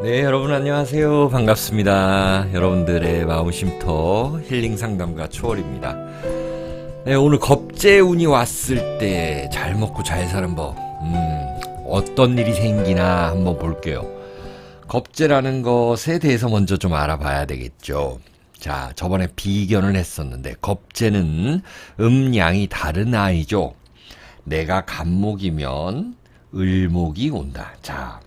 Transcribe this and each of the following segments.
네, 여러분 안녕하세요. 반갑습니다. 여러분들의 마음 쉼터 힐링 상담가 초월입니다. 네, 오늘 겁재운이 왔을 때 잘 먹고 잘 사는 법. 어떤 일이 생기나 한번 볼게요. 겁재라는 것에 대해서 먼저 좀 알아봐야 되겠죠. 자, 저번에 비견을 했었는데 겁재는 음양이 다른 아이죠. 내가 간목이면 을목이 온다. 자,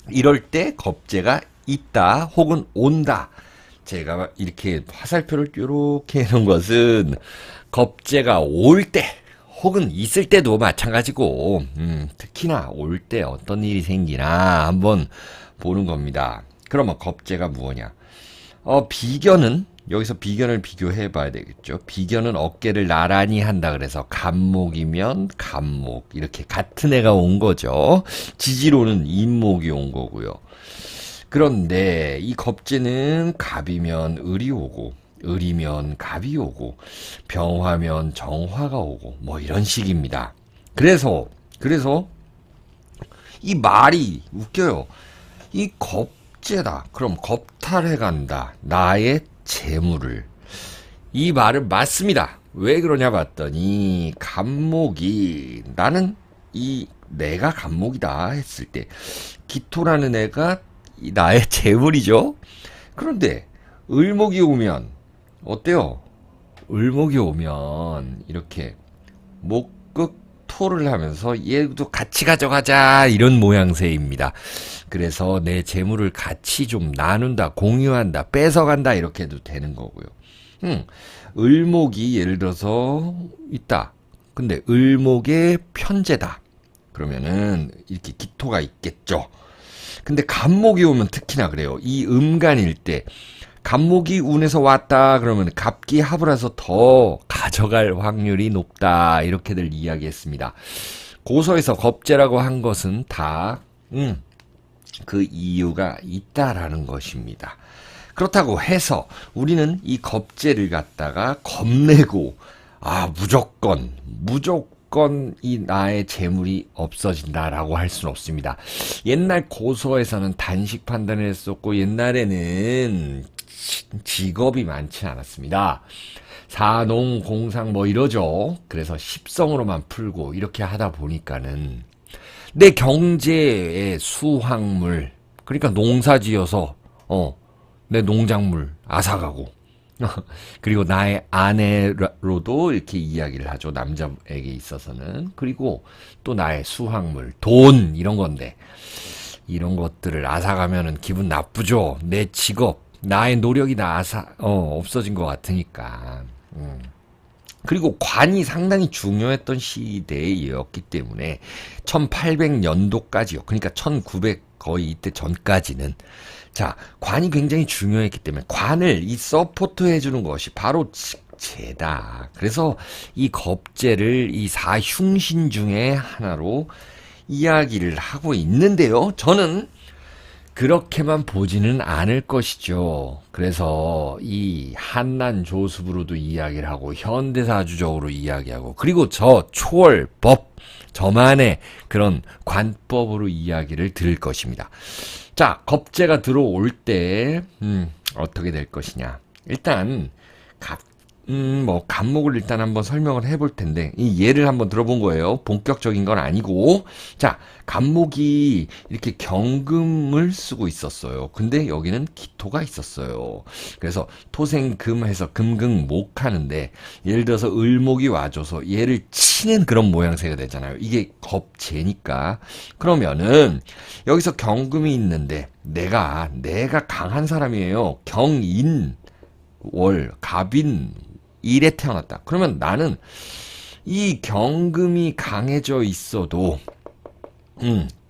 이럴 때 겁재가 있다 혹은 온다. 제가 이렇게 화살표를 이렇게 해놓은 것은 겁재가 올 때 혹은 있을 때도 마찬가지고 특히나 올 때 어떤 일이 생기나 한번 보는 겁니다. 그러면 겁재가 무엇이냐? 비견은 여기서 비견을 비교해 봐야 되겠죠. 비견은 어깨를 나란히 한다 그래서 간목이면 간목 이렇게 같은 애가 온 거죠. 지지로는 인목이 온 거고요. 그런데 이 겁재는 갑이면 을이 오고 을이면 갑이 오고 병화면 정화가 오고 뭐 이런 식입니다. 그래서 이 말이 웃겨요. 이 겁재다. 그럼 겁탈해 간다. 나의 재물을. 이 말은 맞습니다. 왜 그러냐 봤더니 간목이 나는 이 내가 간목이다 했을 때 기토라는 애가 나의 재물이죠. 그런데 을목이 오면 어때요? 을목이 오면 이렇게 목극 토를 하면서 얘도 같이 가져가자 이런 모양새입니다. 그래서 내 재물을 같이 좀 나눈다, 공유한다, 뺏어간다 이렇게 해도 되는 거고요. 을목이 예를 들어서 있다. 근데 을목의 편제다. 그러면은 이렇게 기토가 있겠죠. 근데 간목이 오면 특히나 그래요. 이 음간일 때 간목이 운에서 왔다 그러면 갑기 합을해서 더 가져갈 확률이 높다 이렇게들 이야기했습니다. 고서에서 겁재라고 한 것은 다 그 이유가 있다라는 것입니다. 그렇다고 해서 우리는 이 겁재를 갖다가 겁내고 무조건 이 나의 재물이 없어진다라고 할 수는 없습니다. 옛날 고서에서는 단식 판단을 했었고 옛날에는 직업이 많지 않았습니다. 사농 공상 뭐 이러죠. 그래서 십성으로만 풀고 이렇게 하다 보니까는 내 경제의 수확물 그러니까 농사지어서 내 농작물 앗아가고 그리고 나의 아내로도 이렇게 이야기를 하죠. 남자에게 있어서는. 그리고 또 나의 수확물, 돈 이런 건데 이런 것들을 앗아가면은 기분 나쁘죠. 내 직업, 나의 노력이 다 없어진 것 같으니까. 그리고 관이 상당히 중요했던 시대였기 때문에 1800년도까지요. 그러니까 1900 거의 이때 전까지는 자, 관이 굉장히 중요했기 때문에 관을 이 서포트 해주는 것이 바로 직제다. 그래서 이 겁재를 이 사흉신 중에 하나로 이야기를 하고 있는데요. 저는 그렇게만 보지는 않을 것이죠. 그래서 이 한난조습으로도 이야기를 하고 현대사주적으로 이야기하고 그리고 저 초월법 저만의 그런 관법으로 이야기를 들을 것입니다. 자, 겁재가 들어올 때 어떻게 될 것이냐. 일단 간목을 일단 한번 설명을 해볼 텐데, 이 예를 한번 들어본 거예요. 본격적인 건 아니고. 자, 간목이 이렇게 경금을 쓰고 있었어요. 근데 여기는 기토가 있었어요. 그래서 토생금 해서 금극목 하는데, 예를 들어서 을목이 와줘서 얘를 치는 그런 모양새가 되잖아요. 이게 겁재니까. 그러면은, 여기서 경금이 있는데, 내가 강한 사람이에요. 경인, 월, 갑인, 일에 태어났다. 그러면 나는 이 경금이 강해져 있어도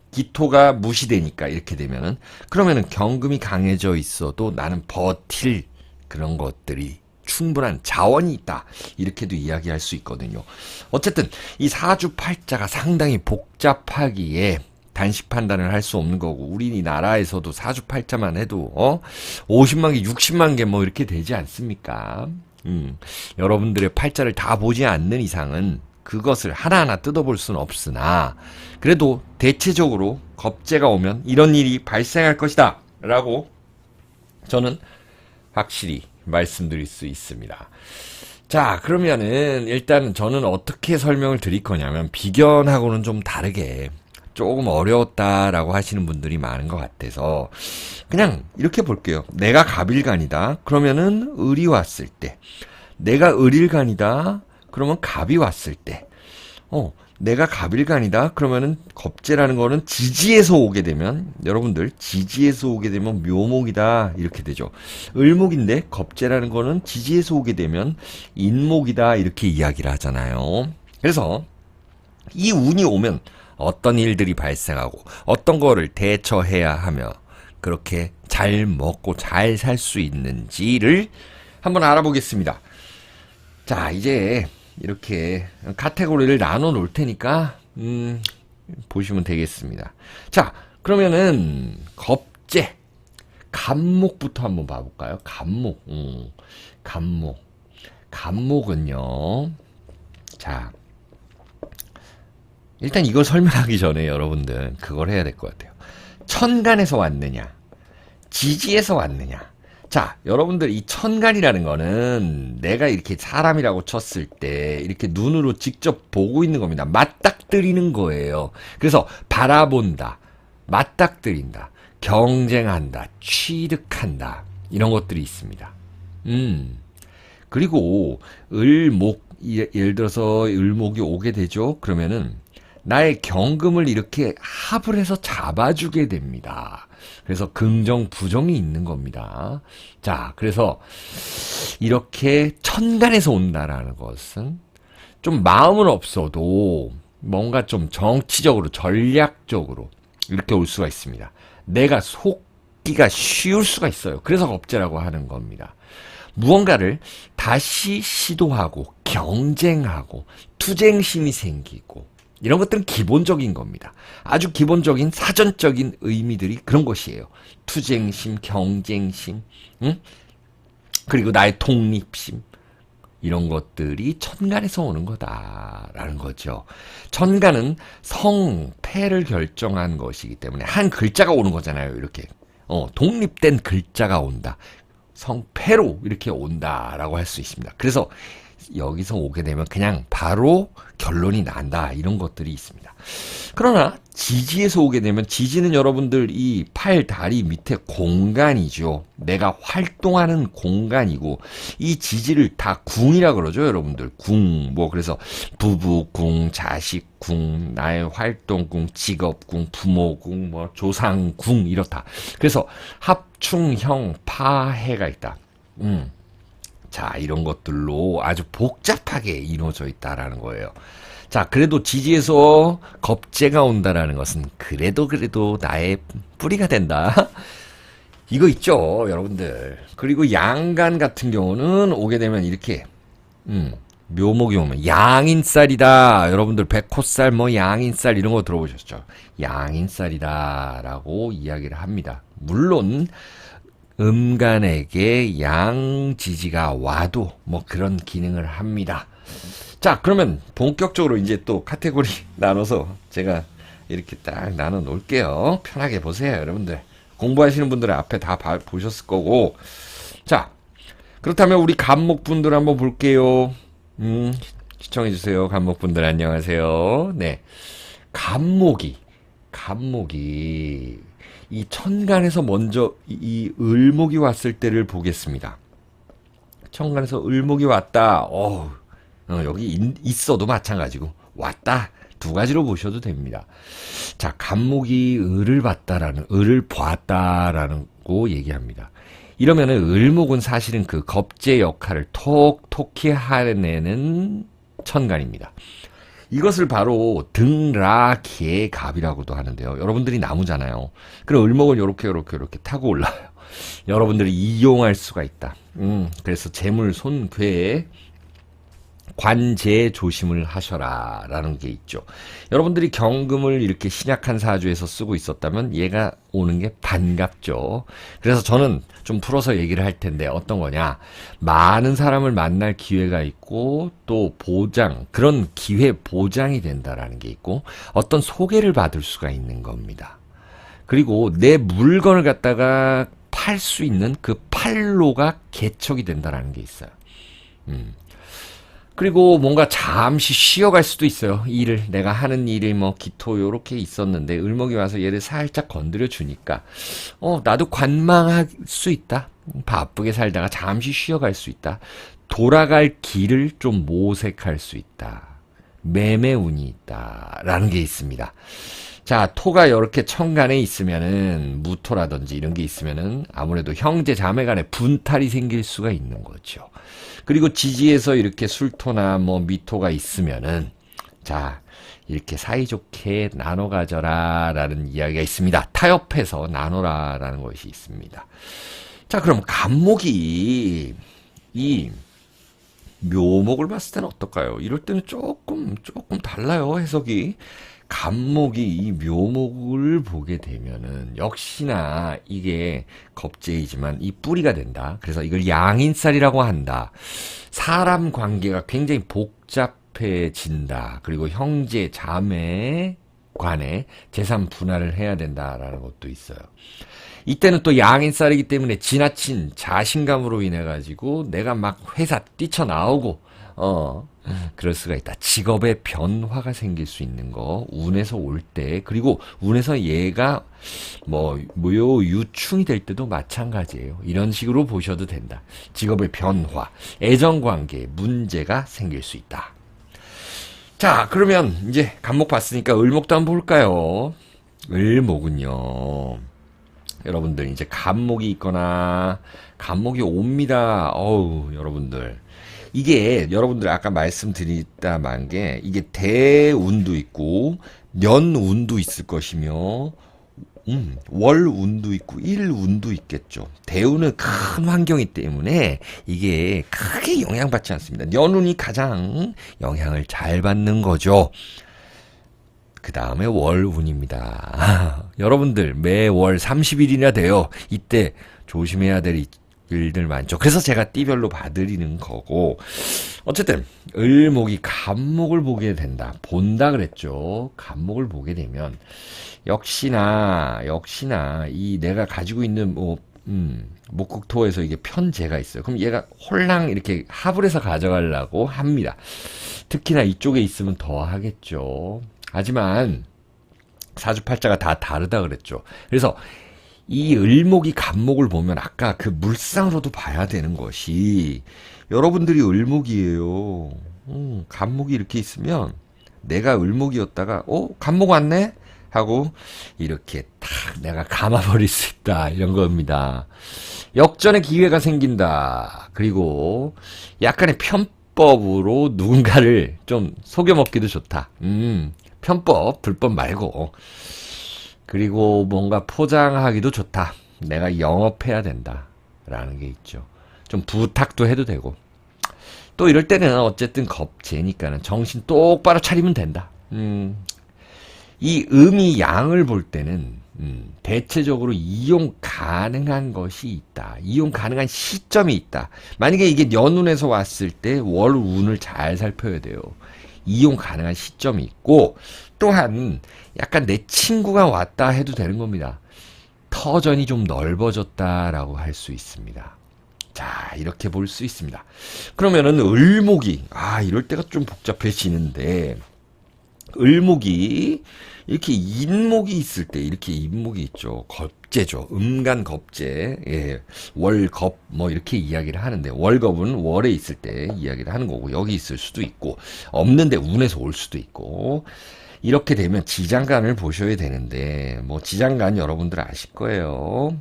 기토가 무시되니까 이렇게 되면은 그러면은 경금이 강해져 있어도 나는 버틸 그런 것들이 충분한 자원이 있다. 이렇게도 이야기할 수 있거든요. 어쨌든 이 사주팔자가 상당히 복잡하기에 단식 판단을 할 수 없는 거고 우리나라에서도 사주팔자만 해도 50만 개, 60만 개 뭐 이렇게 되지 않습니까? 여러분들의 팔자를 다 보지 않는 이상은 그것을 하나하나 뜯어볼 수는 없으나 그래도 대체적으로 겁재가 오면 이런 일이 발생할 것이다 라고 저는 확실히 말씀드릴 수 있습니다. 자, 그러면은 일단 저는 어떻게 설명을 드릴 거냐면 비견하고는 좀 다르게 조금 어려웠다라고 하시는 분들이 많은 것 같아서 그냥 이렇게 볼게요. 내가 갑일간이다. 그러면은 을이 왔을 때, 내가 을일간이다. 그러면 갑이 왔을 때, 내가 갑일간이다. 그러면은 겁재라는 거는 지지에서 오게 되면 여러분들 지지에서 오게 되면 묘목이다 이렇게 되죠. 을목인데 겁재라는 거는 지지에서 오게 되면 인목이다 이렇게 이야기를 하잖아요. 그래서 이 운이 오면 어떤 일들이 발생하고 어떤 거를 대처해야 하며 그렇게 잘 먹고 잘 살 수 있는지를 한번 알아보겠습니다. 자, 이제 이렇게 카테고리를 나눠 놓을 테니까 보시면 되겠습니다. 자, 그러면은 겁재 갑목부터 한번 봐볼까요? 갑목. 갑목은요. 자, 일단 이걸 설명하기 전에 여러분들 그걸 해야 될 것 같아요. 천간에서 왔느냐, 지지에서 왔느냐. 자, 여러분들 이 천간이라는 거는 내가 이렇게 사람이라고 쳤을 때 이렇게 눈으로 직접 보고 있는 겁니다. 맞닥뜨리는 거예요. 그래서 바라본다, 맞닥뜨린다, 경쟁한다, 취득한다 이런 것들이 있습니다. 그리고 을목, 예를 들어서 을목이 오게 되죠. 그러면은 나의 경금을 이렇게 합을 해서 잡아주게 됩니다. 그래서 긍정, 부정이 있는 겁니다. 자, 그래서 이렇게 천간에서 온다라는 것은 좀 마음은 없어도 뭔가 좀 정치적으로, 전략적으로 이렇게 올 수가 있습니다. 내가 속기가 쉬울 수가 있어요. 그래서 겁재라고 하는 겁니다. 무언가를 다시 시도하고 경쟁하고 투쟁심이 생기고 이런 것들은 기본적인 겁니다. 아주 기본적인 사전적인 의미들이 그런 것이에요. 투쟁심, 경쟁심, 그리고 나의 독립심 이런 것들이 천간에서 오는 거다라는 거죠. 천간은 성패를 결정한 것이기 때문에 한 글자가 오는 거잖아요. 이렇게 독립된 글자가 온다. 성패로 이렇게 온다라고 할 수 있습니다. 그래서 여기서 오게 되면 그냥 바로 결론이 난다 이런 것들이 있습니다. 그러나 지지에서 오게 되면 지지는 여러분들 이 팔, 다리 밑에 공간이죠. 내가 활동하는 공간이고 이 지지를 다 궁이라 그러죠. 여러분들 궁, 뭐 그래서 부부궁, 자식궁, 나의 활동궁, 직업궁, 부모궁, 뭐 조상궁 이렇다. 그래서 합충형 파해가 있다. 자, 이런 것들로 아주 복잡하게 이루어져 있다라는 거예요. 자, 그래도 지지에서 겁재가 온다라는 것은 그래도 나의 뿌리가 된다. 이거 있죠, 여러분들. 그리고 양간 같은 경우는 오게 되면 이렇게 묘목이 오면 양인살이다. 여러분들 백호살 뭐 양인살 이런 거 들어보셨죠? 양인살이다라고 이야기를 합니다. 물론 음간에게 양지지가 와도 뭐 그런 기능을 합니다. 자, 그러면 본격적으로 이제 또 카테고리 나눠서 제가 이렇게 딱 나눠 놓을게요. 편하게 보세요, 여러분들. 공부하시는 분들은 앞에 다 보셨을 거고. 자, 그렇다면 우리 갑목분들 한번 볼게요. 시청해주세요. 갑목분들 안녕하세요. 네. 갑목이 이 천간에서 먼저 이 을목이 왔을 때를 보겠습니다. 천간에서 을목이 왔다. 여기 있어도 마찬가지고 왔다. 두 가지로 보셔도 됩니다. 자, 갑목이 을을 보았다라는 거 얘기합니다. 이러면은 을목은 사실은 그 겁재 역할을 톡톡히 해내는 천간입니다. 이것을 바로 등라계갑이라고도 하는데요. 여러분들이 나무잖아요. 그럼 을목은 요렇게 타고 올라와요. 여러분들이 이용할 수가 있다. 그래서 재물 손괴에 관제 조심을 하셔라 라는 게 있죠. 여러분들이 경금을 이렇게 신약한 사주에서 쓰고 있었다면 얘가 오는 게 반갑죠. 그래서 저는 좀 풀어서 얘기를 할 텐데 어떤 거냐. 많은 사람을 만날 기회가 있고 또 보장, 그런 기회 보장이 된다라는 게 있고 어떤 소개를 받을 수가 있는 겁니다. 그리고 내 물건을 갖다가 팔 수 있는 그 판로가 개척이 된다라는 게 있어요. 그리고 뭔가 잠시 쉬어갈 수도 있어요. 일을 내가 하는 일이 뭐 기토 요렇게 있었는데 을목이 와서 얘를 살짝 건드려 주니까 나도 관망할 수 있다. 바쁘게 살다가 잠시 쉬어갈 수 있다. 돌아갈 길을 좀 모색할 수 있다. 매매운이 있다라는 게 있습니다. 자, 토가 이렇게 천간에 있으면은 무토라든지 이런 게 있으면은 아무래도 형제 자매 간에 분탈이 생길 수가 있는 거죠. 그리고 지지에서 이렇게 술토나 뭐 미토가 있으면은 자, 이렇게 사이좋게 나눠 가져라 라는 이야기가 있습니다. 타협해서 나눠라 라는 것이 있습니다. 자, 그럼 간목이 이 묘목을 봤을 때는 어떨까요? 이럴 때는 조금 달라요, 해석이. 간목이 이 묘목을 보게 되면은 역시나 이게 겁재이지만 이 뿌리가 된다. 그래서 이걸 양인살이라고 한다. 사람 관계가 굉장히 복잡해진다. 그리고 형제, 자매 간에 재산 분할을 해야 된다라는 것도 있어요. 이때는 또 양인살이기 때문에 지나친 자신감으로 인해 가지고 내가 막 회사 뛰쳐나오고 그럴 수가 있다. 직업의 변화가 생길 수 있는 거, 운에서 올 때, 그리고 운에서 얘가 유충이 될 때도 마찬가지예요. 이런 식으로 보셔도 된다. 직업의 변화, 애정관계에 문제가 생길 수 있다. 자, 그러면 이제 간목 봤으니까 을목도 한번 볼까요? 을목은요, 여러분들 이제 간목이 있거나 간목이 옵니다. 여러분들. 이게 여러분들 아까 말씀드렸다만 게 이게 대운도 있고 년운도 있을 것이며 월운도 있고 일운도 있겠죠. 대운은 큰 환경이기 때문에 이게 크게 영향받지 않습니다. 년운이 가장 영향을 잘 받는 거죠. 그 다음에 월운입니다. 여러분들 매월 30일이나 돼요. 이때 조심해야 될 일들 많죠. 그래서 제가 띠별로 봐드리는 거고, 어쨌든 을목이 간목을 보게 된다. 본다 그랬죠. 간목을 보게 되면 역시나 이 내가 가지고 있는 목국토에서 이게 편재가 있어요. 그럼 얘가 홀랑 이렇게 합을 해서 가져가려고 합니다. 특히나 이쪽에 있으면 더 하겠죠. 하지만 사주팔자가 다 다르다 그랬죠. 그래서 이 을목이 간목을 보면 아까 그 물상으로도 봐야 되는 것이 여러분들이 을목이에요. 간목이 이렇게 있으면 내가 을목이었다가 간목 왔네? 하고 이렇게 탁 내가 감아버릴 수 있다. 이런 겁니다. 역전의 기회가 생긴다. 그리고 약간의 편법으로 누군가를 좀 속여먹기도 좋다. 편법, 불법 말고. 그리고 뭔가 포장하기도 좋다. 내가 영업해야 된다. 라는 게 있죠. 좀 부탁도 해도 되고. 또 이럴 때는 어쨌든 겁재니까는 정신 똑바로 차리면 된다. 이 음이 양을 볼 때는 대체적으로 이용 가능한 것이 있다. 이용 가능한 시점이 있다. 만약에 이게 년운에서 왔을 때 월운을 잘 살펴야 돼요. 이용 가능한 시점이 있고 또한 약간 내 친구가 왔다 해도 되는 겁니다. 터전이 좀 넓어졌다라고 할 수 있습니다. 자, 이렇게 볼 수 있습니다. 그러면은 을목이 이럴 때가 좀 복잡해지는데 을목이 이렇게 인목이 있을 때 이렇게 인목이 있죠. 겁재죠. 음간겁재. 예. 월겁 이렇게 이야기를 하는데 월겁은 월에 있을 때 이야기를 하는 거고 여기 있을 수도 있고 없는데 운에서 올 수도 있고 이렇게 되면 지장간을 보셔야 되는데 지장간 여러분들 아실 거예요.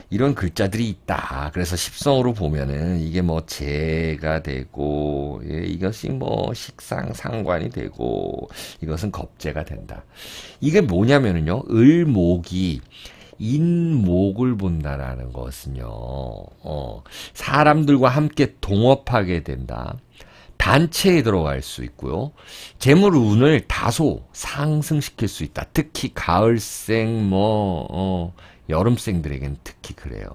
이런 글자들이 있다. 그래서 십성으로 보면은 이게 재가 되고 이것이 식상 상관이 되고 이것은 겁재가 된다. 이게 뭐냐면은요. 을목이 인목을 본다라는 것은요. 사람들과 함께 동업하게 된다. 단체에 들어갈 수 있고요. 재물 운을 다소 상승시킬 수 있다. 특히 가을생, 여름생들에게는 특히 그래요.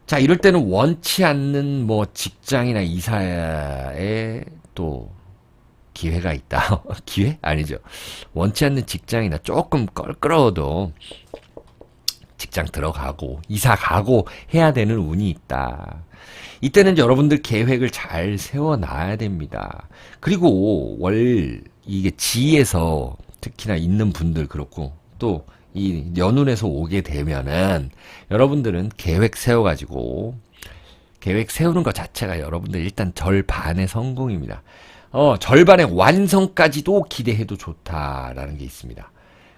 자, 이럴 때는 원치 않는 직장이나 이사에 또 기회가 있다. 기회? 아니죠. 원치 않는 직장이나 조금 껄끄러워도 직장 들어가고 이사 가고 해야 되는 운이 있다. 이때는 여러분들 계획을 잘 세워놔야 됩니다. 그리고 이게 지에서 특히나 있는 분들 그렇고 또 이 연운에서 오게 되면은 여러분들은 계획 세워가지고 계획 세우는 것 자체가 여러분들 일단 절반의 성공입니다. 절반의 완성까지도 기대해도 좋다라는 게 있습니다.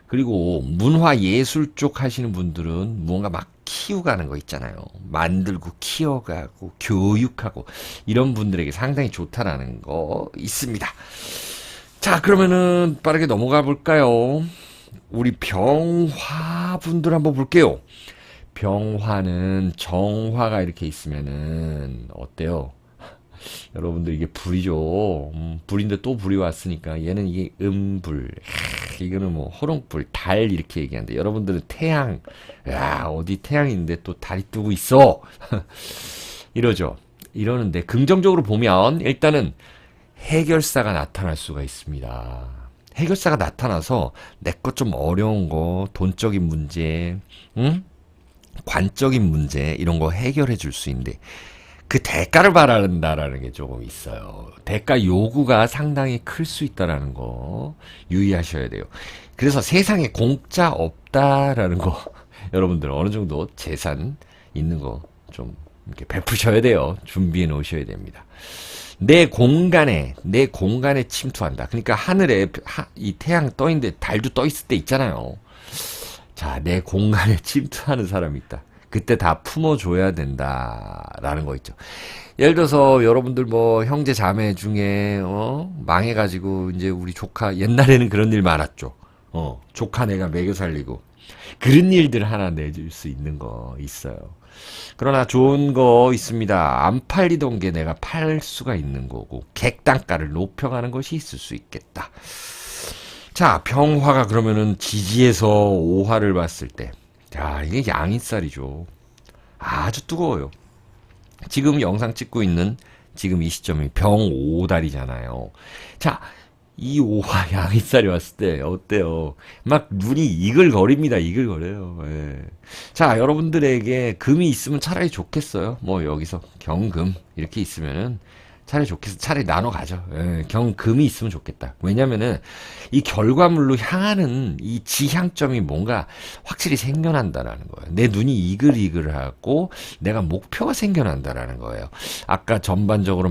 그리고 문화 예술 쪽 하시는 분들은 무언가 막 키워가는 거 있잖아요. 만들고 키워가고 교육하고 이런 분들에게 상당히 좋다라는 거 있습니다. 자, 그러면은 빠르게 넘어가 볼까요? 우리 병화 분들 한번 볼게요. 병화는 정화가 이렇게 있으면은 어때요? 여러분들 이게 불이죠. 불인데 또 불이 왔으니까 얘는 이게 음불. 이거는 호롱불, 달 이렇게 얘기하는데 여러분들은 태양. 야, 어디 태양이 있는데 또 달이 뜨고 있어. 이러죠. 이러는데 긍정적으로 보면 일단은 해결사가 나타날 수가 있습니다. 해결사가 나타나서 내 것 좀 어려운 거, 돈적인 문제, 관적인 문제 이런 거 해결해 줄 수 있는데 그 대가를 바란다라는 게 조금 있어요. 대가 요구가 상당히 클 수 있다라는 거 유의하셔야 돼요. 그래서 세상에 공짜 없다라는 거 여러분들 어느 정도 재산 있는 거 좀 이렇게 베푸셔야 돼요. 준비해 놓으셔야 됩니다. 내 공간에 침투한다. 그러니까 하늘에 이 태양 떠 있는데 달도 떠 있을 때 있잖아요. 자, 내 공간에 침투하는 사람이 있다. 그때 다 품어줘야 된다라는 거 있죠. 예를 들어서 여러분들 형제 자매 중에 망해가지고 이제 우리 조카 옛날에는 그런 일 많았죠. 조카 내가 먹여 살리고 그런 일들 하나 내줄 수 있는 거 있어요. 그러나 좋은 거 있습니다. 안 팔리던 게 내가 팔 수가 있는 거고 객단가를 높여가는 것이 있을 수 있겠다. 자, 병화가 그러면은 지지에서 오화를 봤을 때, 자, 이게 양인살이죠. 아주 뜨거워요. 지금 영상 찍고 있는 지금 이 시점이 병오달이잖아요. 자, 이 오화 양인살이 왔을 때 어때요? 막 눈이 이글거립니다. 이글거려요. 예. 자, 여러분들에게 금이 있으면 차라리 좋겠어요. 여기서 경금 이렇게 있으면은 차라리 좋겠어. 차라리 나눠 가죠. 예, 금이 있으면 좋겠다. 왜냐면은 이 결과물로 향하는 이 지향점이 뭔가 확실히 생겨난다라는 거예요. 내 눈이 이글이글하고 내가 목표가 생겨난다라는 거예요. 아까 전반적으로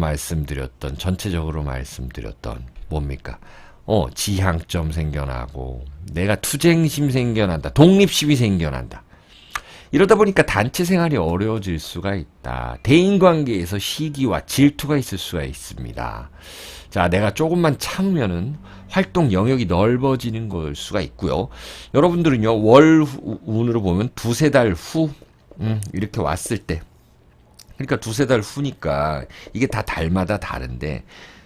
전체적으로 말씀드렸던 뭡니까? 지향점 생겨나고 내가 투쟁심 생겨난다. 독립심이 생겨난다. 이러다 보니까 단체 생활이 어려워질 수가 있다. 대인관계에서 시기와 질투가 있을 수가 있습니다. 자, 내가 조금만 참으면은 활동 영역이 넓어지는 걸 수가 있고요. 여러분들은요, 월 운으로 보면 두세 달 후, 이렇게 왔을 때, 그러니까 두세 달 후니까 이게 다 달마다 다른데,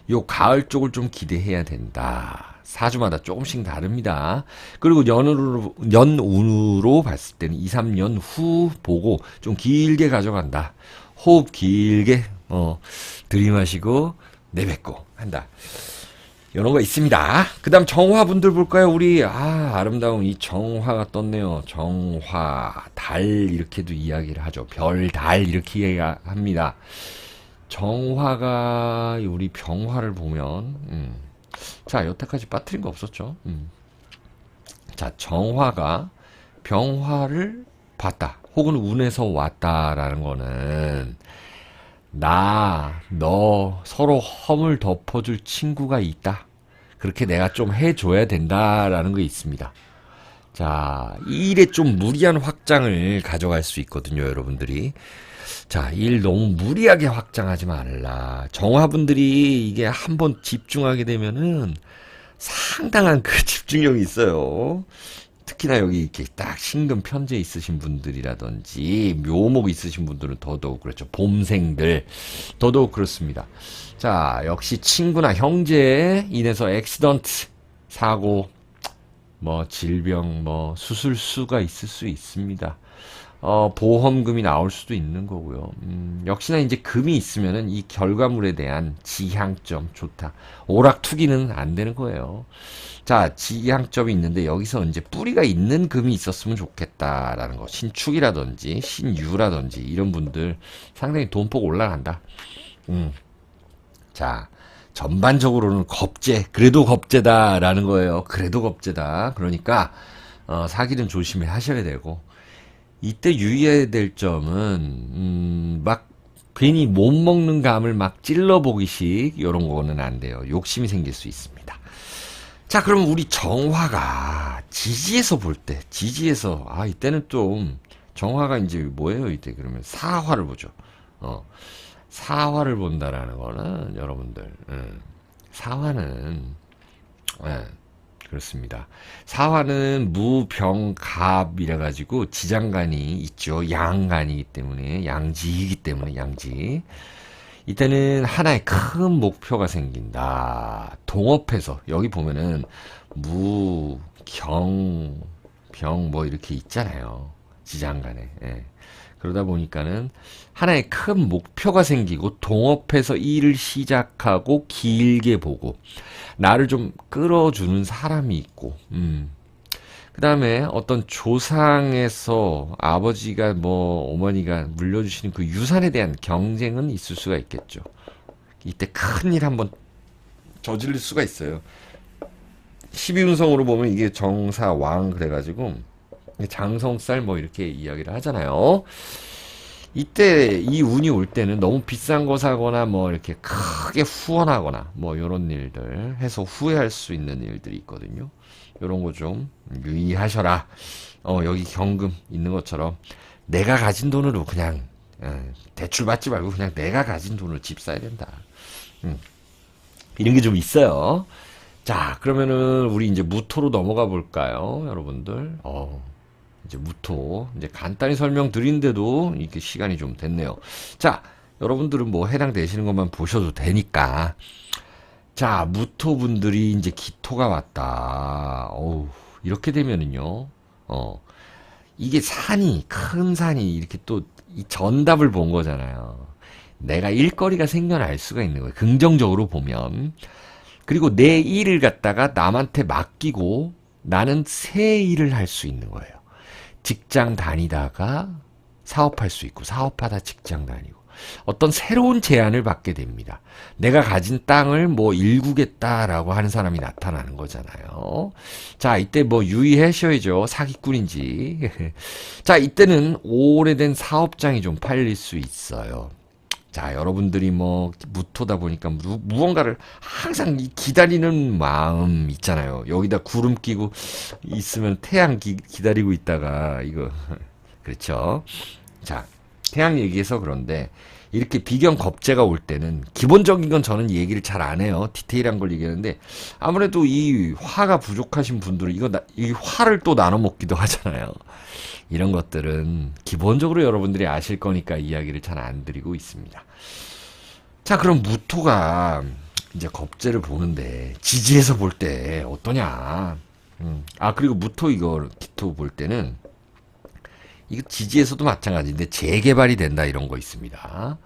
요 가을 쪽을 좀 기대해야 된다. 사주마다 조금씩 다릅니다. 그리고 연운으로 봤을 때는 2, 3년 후 보고 좀 길게 가져간다. 호흡 길게 들이마시고 내뱉고 한다. 이런 거 있습니다. 그 다음 정화분들 볼까요? 우리 아름다운 이 정화가 떴네요. 정화, 달 이렇게도 이야기를 하죠. 별, 달 이렇게 이야기합니다. 정화가 우리 병화를 보면 자, 여태까지 빠뜨린 거 없었죠. 자, 정화가 병화를 봤다. 혹은 운에서 왔다라는 거는 너 서로 험을 덮어줄 친구가 있다. 그렇게 내가 좀 해줘야 된다라는 게 있습니다. 자, 이 일에 좀 무리한 확장을 가져갈 수 있거든요, 여러분들이. 자, 일 너무 무리하게 확장하지 말라. 정화분들이 이게 한번 집중하게 되면은 상당한 그 집중력이 있어요. 특히나 여기 이렇게 딱 신금 편제 있으신 분들이라든지 묘목 있으신 분들은 더더욱 그렇죠. 봄생들 더더욱 그렇습니다. 자, 역시 친구나 형제에 인해서 액시던트, 사고, 뭐 질병, 뭐 수술수가 있을 수 있습니다. 보험금이 나올 수도 있는 거고요. 역시나 이제 금이 있으면은 이 결과물에 대한 지향점 좋다. 오락투기는 안 되는 거예요. 자, 지향점이 있는데 여기서 이제 뿌리가 있는 금이 있었으면 좋겠다라는 거. 신축이라든지 신유라든지 이런 분들 상당히 돈폭 올라간다. 자, 전반적으로는 겁재, 그래도 겁재다라는 거예요. 그래도 겁재다. 그러니까 사기는 조심히 하셔야 되고 이때 유의해야 될 점은 막 괜히 못 먹는 감을 막 찔러보기식 이런 거는 안 돼요. 욕심이 생길 수 있습니다. 자, 그럼 우리 정화가 지지에서 볼 때, 지지에서 이때는 좀 정화가 이제 뭐예요? 이때 그러면 사화를 보죠. 사화를 본다라는 거는 여러분들 사화는 그렇습니다. 사화는 무병갑이라 가지고 지장간이 있죠. 양간이기 때문에 양지이기 때문에 양지. 이때는 하나의 큰 목표가 생긴다. 동업해서 여기 보면은 무, 경, 병 뭐 이렇게 있잖아요. 지장간에. 예. 그러다 보니까는 하나의 큰 목표가 생기고 동업해서 일을 시작하고 길게 보고 나를 좀 끌어주는 사람이 있고 그 다음에 어떤 조상에서 아버지가 뭐 어머니가 물려주시는 그 유산에 대한 경쟁은 있을 수가 있겠죠. 이때 큰일 한번 저지를 수가 있어요. 12운성으로 보면 이게 정사왕 그래가지고 장성살 뭐 이렇게 이야기를 하잖아요. 이때 이 운이 올 때는 너무 비싼 거 사거나 뭐 이렇게 크게 후원하거나 뭐 이런 일들 해서 후회할 수 있는 일들이 있거든요. 이런 거 좀 유의하셔라. 여기 경금 있는 것처럼 내가 가진 돈으로 그냥 대출 받지 말고 그냥 내가 가진 돈으로 집 사야 된다. 이런 게 좀 있어요. 자, 그러면은 우리 이제 무토로 넘어가 볼까요, 여러분들? 이제 무토 이제 간단히 설명드린데도 이렇게 시간이 좀 됐네요. 자, 여러분들은 뭐 해당되시는 것만 보셔도 되니까. 자, 무토 분들이 이제 기토가 왔다. 이렇게 되면은요. 이게 큰 산이 이렇게 또 이 전답을 본 거잖아요. 내가 일거리가 생겨날 수가 있는 거예요. 긍정적으로 보면. 그리고 내 일을 갖다가 남한테 맡기고 나는 새 일을 할 수 있는 거예요. 직장 다니다가 사업할 수 있고 사업하다 직장 다니고 어떤 새로운 제안을 받게 됩니다. 내가 가진 땅을 뭐 일구겠다라고 하는 사람이 나타나는 거잖아요. 자, 이때 뭐 유의하셔야죠. 사기꾼인지. 자, 이때는 오래된 사업장이 좀 팔릴 수 있어요. 자, 여러분들이 뭐 무토다 보니까 무언가를 항상 기다리는 마음 있잖아요. 여기다 구름 끼고 있으면 태양 기다리고 있다가 이거 그렇죠. 자, 태양 얘기해서 그런데 이렇게 비견 겁재가 올 때는 기본적인 건 저는 얘기를 잘 안 해요. 디테일한 걸 얘기하는데 아무래도 이 화가 부족하신 분들은 이 화를 또 나눠 먹기도 하잖아요. 이런 것들은 기본적으로 여러분들이 아실 거니까 이야기를 잘 안 드리고 있습니다. 자, 그럼 무토가 이제 겁재를 보는데 지지에서 볼 때 어떠냐? 그리고 무토 기토 볼 때는 이거 지지에서도 마찬가지인데 재개발이 된다 이런 거 있습니다.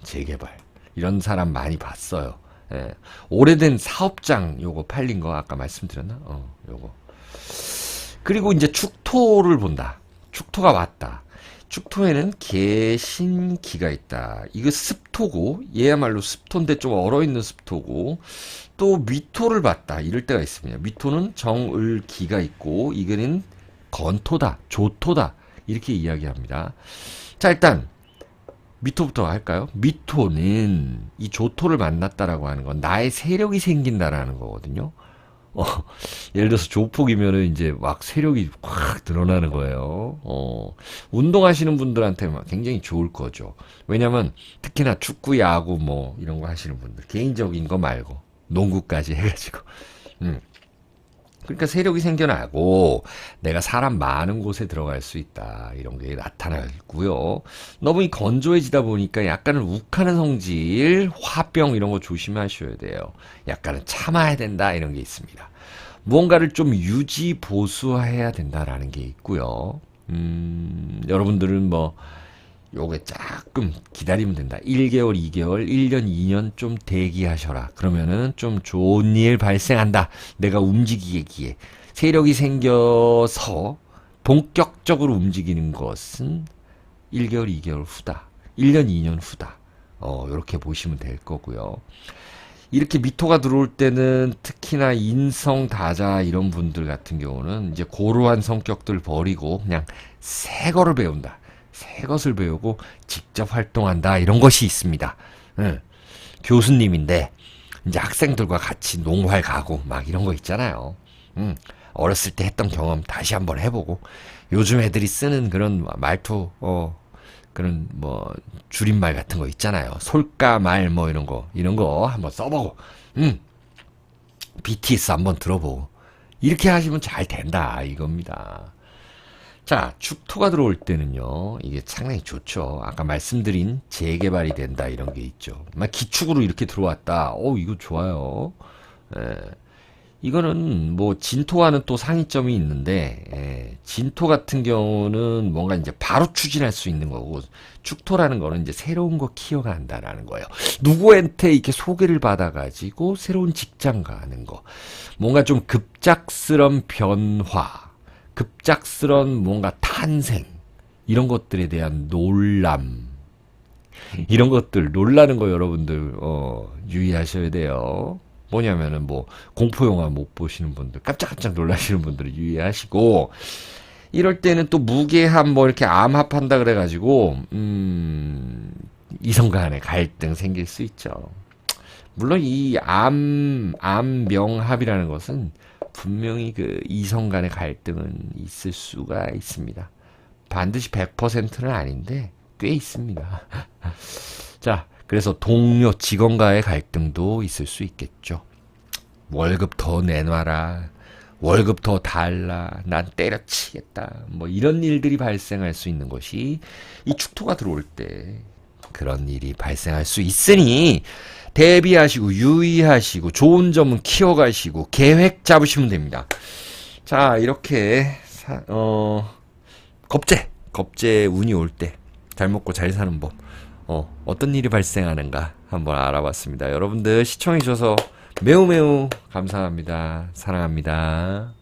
재개발. 이런 사람 많이 봤어요. 예. 오래된 사업장 요거 팔린 거 아까 말씀드렸나? 요거. 그리고 이제 축토를 본다. 축토가 왔다. 축토에는 개신기가 있다. 이거 습토고 얘야말로 습토인데 좀 얼어있는 습토고 또 미토를 봤다. 이럴 때가 있습니다. 미토는 정을기가 있고 이거는 건토다. 조토다. 이렇게 이야기합니다. 자, 일단 미토부터 할까요? 미토는 이 조토를 만났다라고 하는 건 나의 세력이 생긴다라는 거거든요. 예를 들어서 조폭이면은 이제 막 세력이 확 드러나는 거예요. 운동하시는 분들한테 막 굉장히 좋을 거죠. 왜냐면 특히나 축구, 야구 뭐 이런 거 하시는 분들 개인적인 거 말고 농구까지 해가지고 그러니까 세력이 생겨나고 내가 사람 많은 곳에 들어갈 수 있다. 이런 게 나타나고요. 너무 건조해지다 보니까 약간은 욱하는 성질, 화병 이런 거 조심하셔야 돼요. 약간은 참아야 된다. 이런 게 있습니다. 무언가를 좀 유지 보수해야 된다라는 게 있고요. 여러분들은 뭐 요게 조금 기다리면 된다. 1개월, 2개월, 1년, 2년 좀 대기하셔라. 그러면은 좀 좋은 일 발생한다. 내가 움직이기에. 세력이 생겨서 본격적으로 움직이는 것은 1개월, 2개월 후다. 1년, 2년 후다. 요렇게 보시면 될 거고요. 이렇게 미토가 들어올 때는 특히나 인성, 다자 이런 분들 같은 경우는 이제 고루한 성격들 버리고 그냥 새 거를 배운다. 새 것을 배우고 직접 활동한다. 이런 것이 있습니다. 교수님인데 이제 학생들과 같이 농활 가고 막 이런 거 있잖아요. 어렸을 때 했던 경험 다시 한번 해보고 요즘 애들이 쓰는 그런 말투 그런 뭐 줄임말 같은 거 있잖아요. 솔까말 뭐 이런 거 한번 써보고 BTS 한번 들어보고 이렇게 하시면 잘 된다 이겁니다. 자, 축토가 들어올 때는요, 이게 상당히 좋죠. 아까 말씀드린 재개발이 된다, 이런 게 있죠. 막 기축으로 이렇게 들어왔다. 이거 좋아요. 이거는 뭐 진토와는 또 상이점이 있는데, 진토 같은 경우는 뭔가 이제 바로 추진할 수 있는 거고, 축토라는 거는 이제 새로운 거 키워간다라는 거예요. 누구한테 이렇게 소개를 받아가지고 새로운 직장 가는 거. 뭔가 좀 급작스런 변화. 급작스런 뭔가 탄생 이런 것들에 대한 놀람 이런 것들 놀라는 거 여러분들 유의하셔야 돼요. 뭐냐면은 뭐 공포 영화 못 보시는 분들 깜짝깜짝 놀라시는 분들은 유의하시고 이럴 때는 또 무게함 뭐 이렇게 암합한다 그래가지고 이성 간의 갈등 생길 수 있죠. 물론 이 암명합이라는 것은 분명히 그 이성 간의 갈등은 있을 수가 있습니다. 반드시 100%는 아닌데 꽤 있습니다. 자, 그래서 동료, 직원과의 갈등도 있을 수 있겠죠. 월급 더 내놔라. 월급 더 달라. 난 때려치겠다. 뭐 이런 일들이 발생할 수 있는 것이 이 축토가 들어올 때 그런 일이 발생할 수 있으니 대비하시고 유의하시고 좋은 점은 키워가시고 계획 잡으시면 됩니다. 자, 이렇게 겁제 운이 올 때 잘 먹고 잘 사는 법 어떤 일이 발생하는가 한번 알아봤습니다. 여러분들 시청해 주셔서 매우 감사합니다. 사랑합니다.